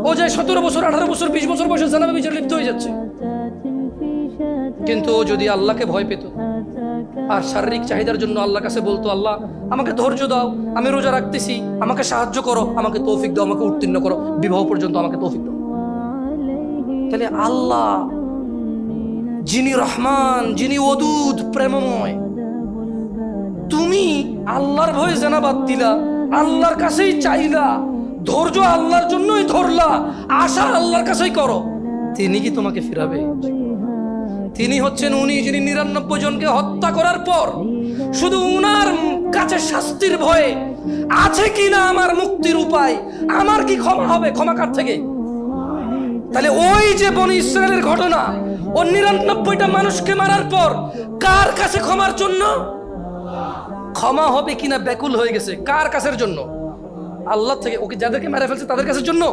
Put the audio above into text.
ও যে 17 বছর 18 বছর 20 বছর বয়সে জানাবে বিচার লিপ্ত হয়ে যাচ্ছে। কিন্তু ও যদি আল্লাহকে ভয় পেত আর শারীরিক চাহিদার জন্য আল্লাহর কাছে বলতো, আল্লাহ আমাকে ধৈর্য দাও, আমি রোজা রাখতেছি, আমাকে সাহায্য করো, আমাকে তৌফিক দাও, আমাকে উত্তীর্ণ করো, বিবাহ পর্যন্ত আমাকে তৌফিক দাও, তাহলে আল্লাহ যিনি রহমান, যিনি ওদুদ প্রেমময়, তুমি আল্লাহর ভয়ে জেনা বাদ দিলা, আল্লাহর কাছেই চাইলা, ধৈর্য আল্লাহর জন্যই ধরলা, আশা আল্লাহর কাছেই করো, তিনি কি তোমাকে ফিরাবে? তিনি হচ্ছেন উনি যিনি 99 জনকে হত্যা করার পর শুধু উনার কাছে শাস্তির ভয়ে আছে কিনা আমার মুক্তির উপায়, আমার কি ক্ষমা হবে, ক্ষমা কার থেকে? তাহলে ওই যে বনি ইসরায়েলের ঘটনা, ও 99টা মানুষকে মারার পর কার কাছে ক্ষমার জন্য, ক্ষমা হবে কিনা ব্যাকুল হয়ে গেছে, কার কাছের জন্য? আল্লাহ থেকে। ওকে যাদেরকে মেরে ফেলছে তাদের কাছের জন্য।